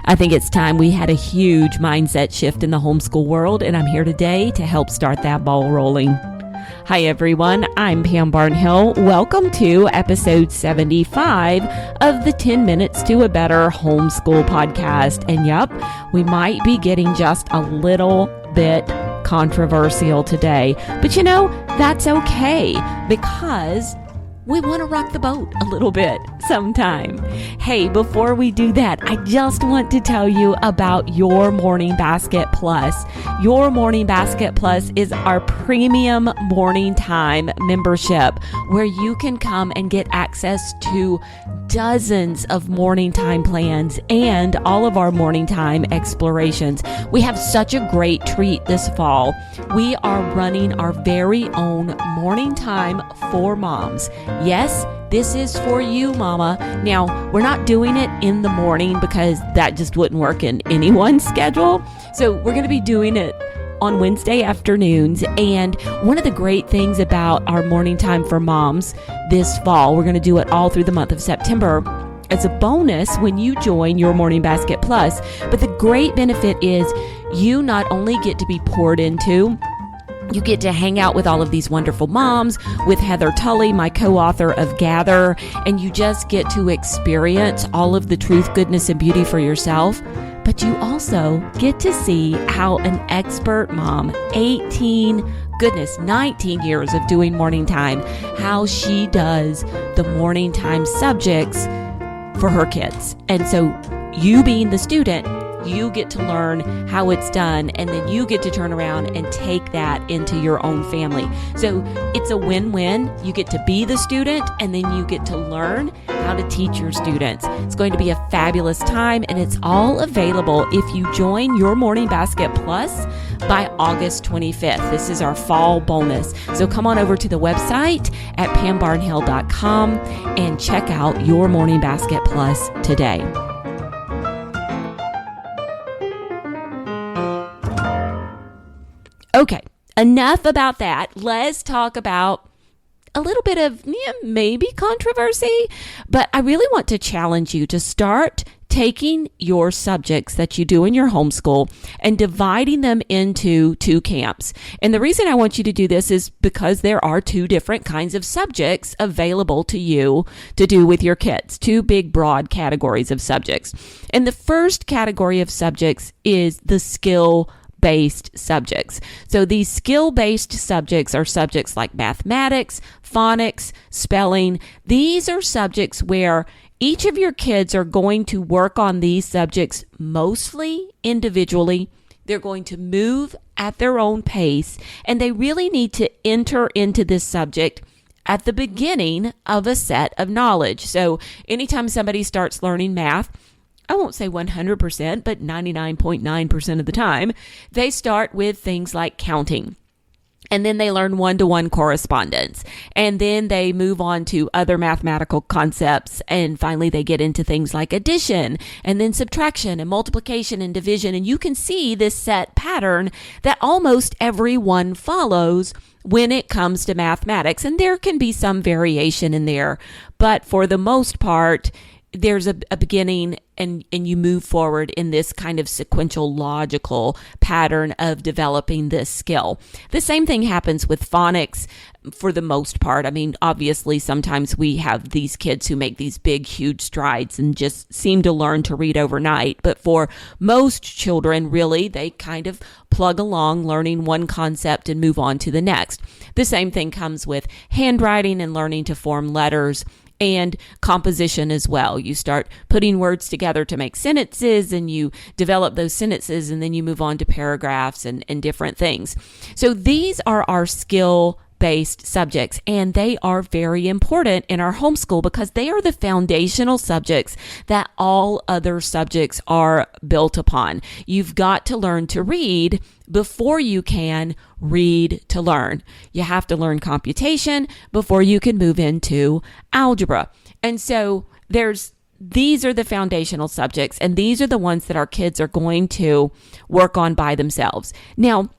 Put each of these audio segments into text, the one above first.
I think it's time we had a huge mindset shift in the homeschool world, and I'm here today to help start that ball rolling. Hi everyone, I'm Pam Barnhill. Welcome to episode 75 of the 10 Minutes to a Better Homeschool podcast. And yep, we might be getting just a little bit controversial today, but that's okay because we want to rock the boat a little bit sometime. Hey, before we do that, I just want to tell you about Your Morning Basket Plus. Your Morning Basket Plus is our premium morning time membership where you can come and get access to dozens of morning time plans and all of our morning time explorations. We have such a great treat this fall. We are running our very own morning time for moms. Yes, this is for you, mama. Now, we're not doing it in the morning because that just wouldn't work in anyone's schedule. So we're going to be doing it on Wednesday afternoons. And one of the great things about our morning time for moms this fall, we're going to do it all through the month of September as a bonus when you join Your Morning Basket Plus. But the great benefit is you not only get to be poured into, you get to hang out with all of these wonderful moms, with Heather Tully, my co-author of Gather, and you just get to experience all of the truth, goodness, and beauty for yourself. But you also get to see how an expert mom, 19 years of doing morning time, how she does the morning time subjects for her kids. And so you being the student, you get to learn how it's done, and then you get to turn around and take that into your own family. So it's a win-win. You get to be the student, and then you get to learn how to teach your students. It's going to be a fabulous time, and it's all available if you join Your Morning Basket Plus by August 25th. This is our fall bonus. So come on over to the website at pambarnhill.com and check out Your Morning Basket Plus today. Okay, enough about that. Let's talk about a little bit of maybe controversy, but I really want to challenge you to start taking your subjects that you do in your homeschool and dividing them into two camps. And the reason I want you to do this is because there are two different kinds of subjects available to you to do with your kids, two big broad categories of subjects. And the first category of subjects is the skill-based subjects. So these skill-based subjects are subjects like mathematics, phonics, spelling. These are subjects where each of your kids are going to work on these subjects mostly individually. They're going to move at their own pace, and they really need to enter into this subject at the beginning of a set of knowledge. So anytime somebody starts learning math, I won't say 100%, but 99.9% of the time, they start with things like counting. And then they learn one-to-one correspondence. And then they move on to other mathematical concepts. And finally, they get into things like addition and then subtraction and multiplication and division. And you can see this set pattern that almost everyone follows when it comes to mathematics. And there can be some variation in there. But for the most part, there's a beginning and you move forward in this kind of sequential logical pattern of developing this skill. The same thing happens with phonics for the most part. I mean, obviously, sometimes we have these kids who make these big, huge strides and just seem to learn to read overnight. But for most children, really, they kind of plug along learning one concept and move on to the next. The same thing comes with handwriting and learning to form letters and composition as well. You start putting words together to make sentences, and you develop those sentences, and then you move on to paragraphs and different things. So these are our skill-based subjects, and they are very important in our homeschool because they are the foundational subjects that all other subjects are built upon. You've got to learn to read before you can read to learn. You have to learn computation before you can move into algebra. And so these are the foundational subjects, and these are the ones that our kids are going to work on by themselves. Now,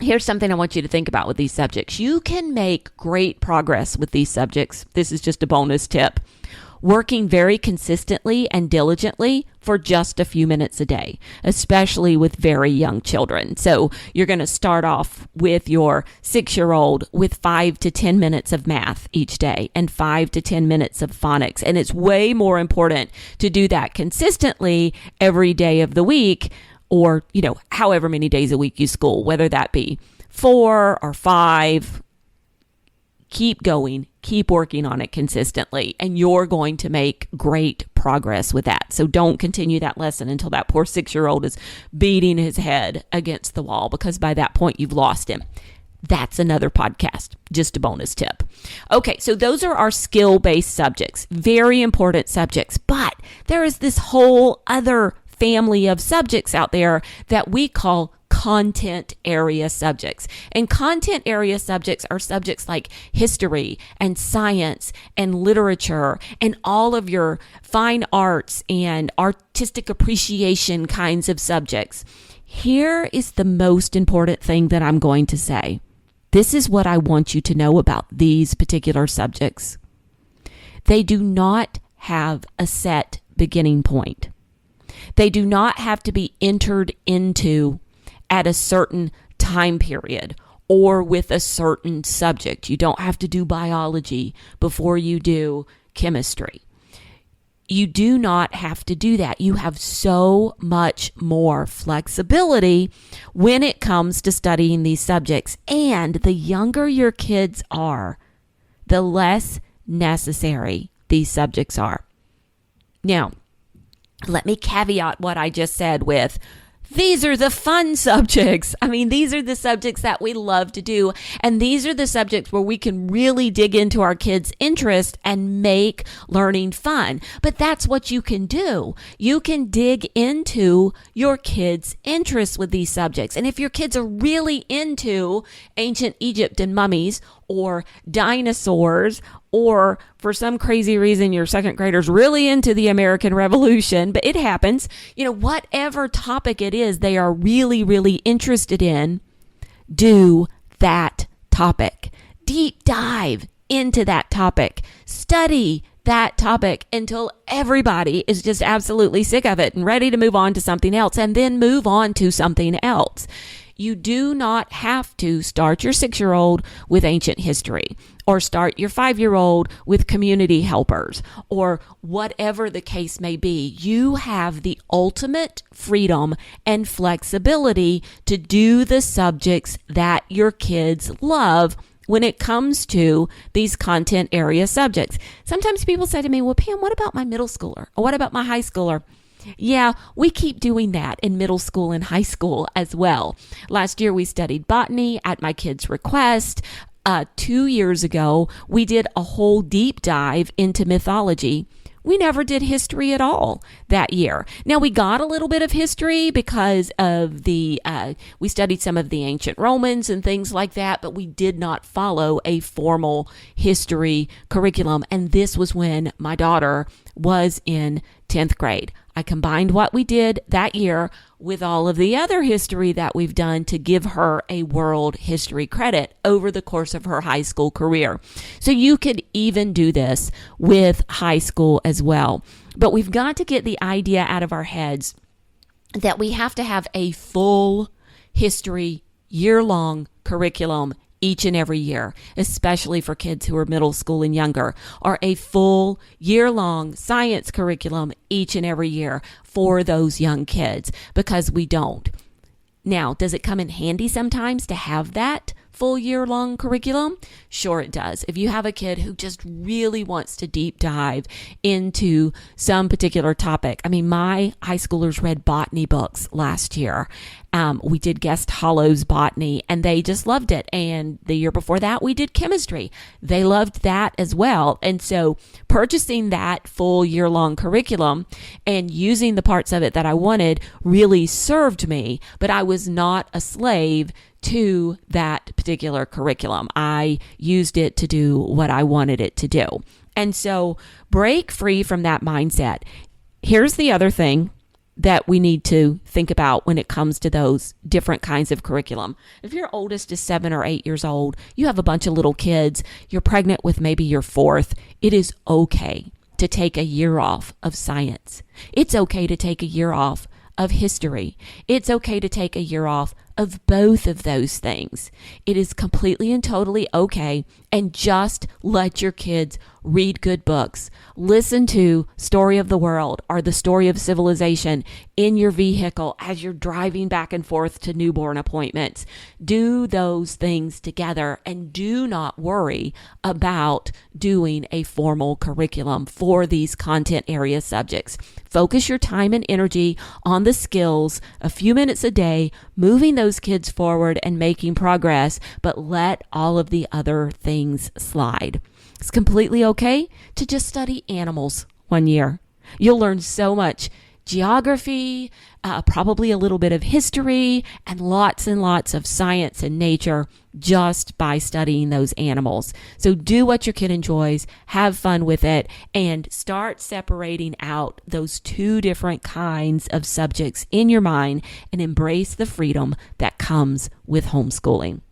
here's something I want you to think about with these subjects. You can make great progress with these subjects. This is just a bonus tip. working very consistently and diligently for just a few minutes a day, especially with very young children. So you're going to start off with your 6-year-old with 5 to 10 minutes of math each day and 5 to 10 minutes of phonics. And it's way more important to do that consistently every day of the week, or, however many days a week you school, whether that be 4 or 5. Keep going, keep working on it consistently, and you're going to make great progress with that. So don't continue that lesson until that poor 6-year-old is beating his head against the wall, because by that point you've lost him. That's another podcast, just a bonus tip. Okay, so those are our skill-based subjects, very important subjects, but there is this whole other family of subjects out there that we call content area subjects. And content area subjects are subjects like history and science and literature and all of your fine arts and artistic appreciation kinds of subjects. Here is the most important thing that I'm going to say. This is what I want you to know about these particular subjects. They do not have a set beginning point. They do not have to be entered into at a certain time period or with a certain subject. You don't have to do biology before you do chemistry. You do not have to do that. You have so much more flexibility when it comes to studying these subjects. And the younger your kids are, the less necessary these subjects are. Now, let me caveat what I just said with, these are the fun subjects. I mean, these are the subjects that we love to do. And these are the subjects where we can really dig into our kids' interest and make learning fun. But that's what you can do. You can dig into your kids' interests with these subjects. And if your kids are really into ancient Egypt and mummies or dinosaurs, or for some crazy reason your second grader's really into the American Revolution, but it happens, whatever topic it is they are really, really interested in, do that topic. Deep dive into that topic. Study that topic until everybody is just absolutely sick of it and ready to move on to something else, and then move on to something else. You do not have to start your 6-year-old with ancient history, or start your 5-year-old with community helpers, or whatever the case may be. You have the ultimate freedom and flexibility to do the subjects that your kids love when it comes to these content area subjects. Sometimes people say to me, well, Pam, what about my middle schooler? Or what about my high schooler? Yeah, we keep doing that in middle school and high school as well. Last year, we studied botany at my kids' request. 2 years ago, we did a whole deep dive into mythology. We never did history at all that year. Now, we got a little bit of history because of we studied some of the ancient Romans and things like that, but we did not follow a formal history curriculum. And this was when my daughter was in 10th grade. I combined what we did that year with all of the other history that we've done to give her a world history credit over the course of her high school career. So you could even do this with high school as well. But we've got to get the idea out of our heads that we have to have a full history year-long curriculum each and every year, especially for kids who are middle school and younger, or a full year-long science curriculum each and every year for those young kids, because we don't. Now, does it come in handy sometimes to have that full year-long curriculum? Sure it does. If you have a kid who just really wants to deep dive into some particular topic. I mean, my high schoolers read botany books last year. We did Guest Hollow's botany, and they just loved it. And the year before that, we did chemistry. They loved that as well. And so purchasing that full year-long curriculum and using the parts of it that I wanted really served me, but I was not a slave to that particular curriculum. I used it to do what I wanted it to do. And so break free from that mindset. Here's the other thing that we need to think about when it comes to those different kinds of curriculum. If your oldest is 7 or 8 years old, you have a bunch of little kids, you're pregnant with maybe your fourth, it is okay. to take a year off of science. It's okay to take a year off of history. It's okay to take a year off of both of those things. It is completely and totally okay, and just let your kids read good books. Listen to Story of the World or The Story of Civilization in your vehicle as you're driving back and forth to newborn appointments. Do those things together, and do not worry about doing a formal curriculum for these content area subjects. Focus your time and energy on the skills, a few minutes a day, moving those kids forward and making progress, but let all of the other things slide. It's completely okay to just study animals one year. You'll learn so much geography, probably a little bit of history, and lots of science and nature just by studying those animals. So do what your kid enjoys, have fun with it, and start separating out those two different kinds of subjects in your mind, and embrace the freedom that comes with homeschooling.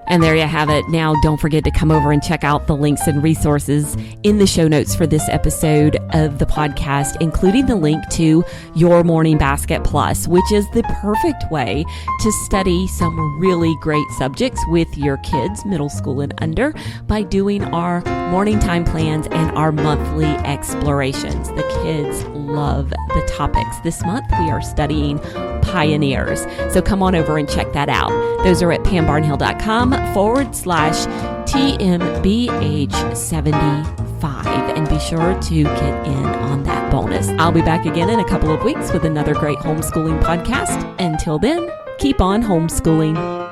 And there you have it. Now, don't forget to come over and check out the links and resources in the show notes for this episode of the podcast, including the link to Your Morning Basket Plus, which is the perfect way to study some really great subjects with your kids, middle school and under, by doing our morning time plans and our monthly explorations. The kids love the topics. This month, we are studying pioneers. So come on over and check that out. Those are at pambarnhill.com/TMBH75, and be sure to get in on that bonus. I'll be back again in a couple of weeks with another great homeschooling podcast. Until then, keep on homeschooling.